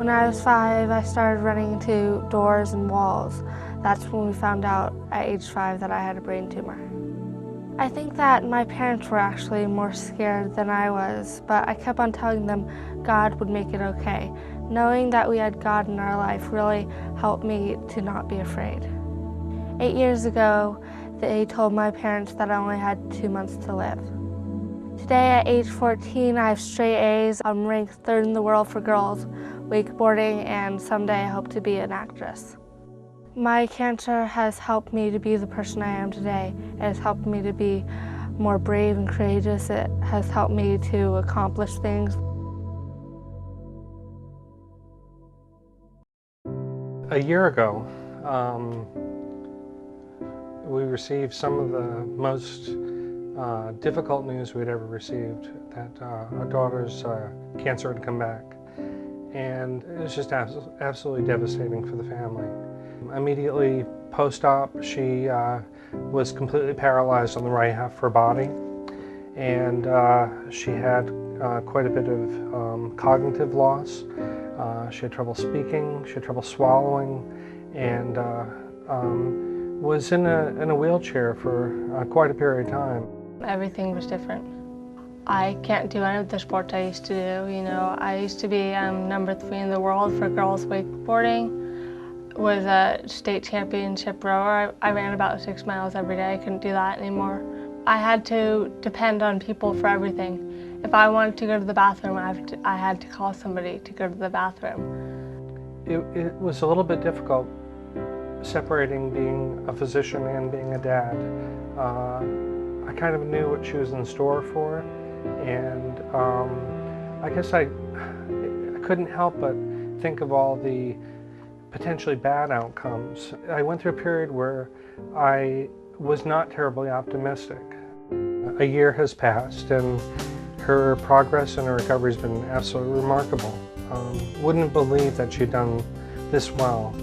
When I was 5, I started running into doors and walls. That's when we found out at age 5 that I had a brain tumor. I think that my parents were actually more scared than I was, but I kept on telling them God would make it okay. Knowing that we had God in our life really helped me to not be afraid. 8 years ago, they told my parents that I only had 2 months to live. Today at age 14, I have straight A's. I'm ranked 3rd in the world for girls wakeboarding, and someday I hope to be an actress. My cancer has helped me to be the person I am today. It has helped me to be more brave and courageous. It has helped me to accomplish things. A year ago, we received some of the most difficult news we'd ever received, that our daughter's cancer had come back. And it was just absolutely devastating for the family. Immediately post-op, she was completely paralyzed on the right half of her body, and she had quite a bit of cognitive loss. She had trouble speaking, she had trouble swallowing, and was in a wheelchair for quite a period of time. Everything was different. I can't do any of the sports I used to do. You know, I used to be number 3 in the world for girls wakeboarding. Was a state championship rower. I ran about 6 miles every day. I couldn't do that anymore. I had to depend on people for everything. If I wanted to go to the bathroom, I had to call somebody to go to the bathroom. It was a little bit difficult separating being a physician and being a dad. I kind of knew what she was in store for, and I guess I couldn't help but think of all the potentially bad outcomes. I went through a period where I was not terribly optimistic. A year has passed, and her progress and her recovery has been absolutely remarkable. Wouldn't have believed that she'd done this well.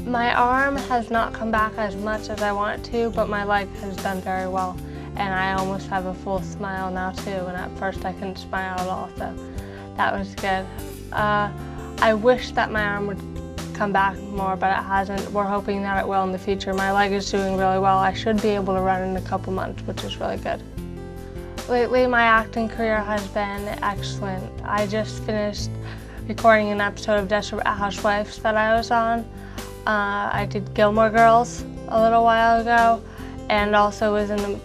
My arm has not come back as much as I want it to, but my leg has done very well. And I almost have a full smile now too, and at first I couldn't smile at all, so that was good. I wish that my arm would come back more, but it hasn't. We're hoping that it will in the future. My leg is doing really well. I should be able to run in a couple months, which is really good. Lately, my acting career has been excellent. I just finished recording an episode of Desperate Housewives that I was on. I did Gilmore Girls a little while ago, and also was in the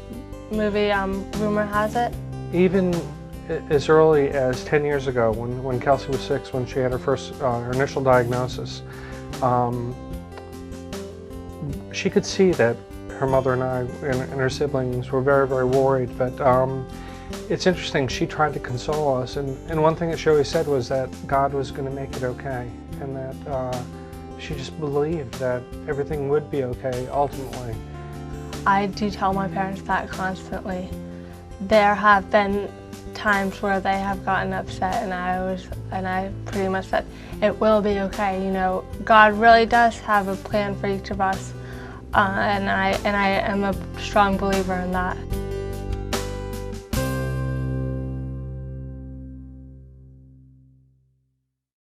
movie Rumor Has It. Even as early as 10 years ago, when Kelsey was 6, when she had her initial diagnosis, she could see that her mother and I and her siblings were very, very worried. But it's interesting, she tried to console us, and one thing that she always said was that God was going to make it okay, and that she just believed that everything would be okay ultimately. I do tell my parents that constantly. There have been times where they have gotten upset, and I pretty much said, it will be okay. You know, God really does have a plan for each of us, and I am a strong believer in that.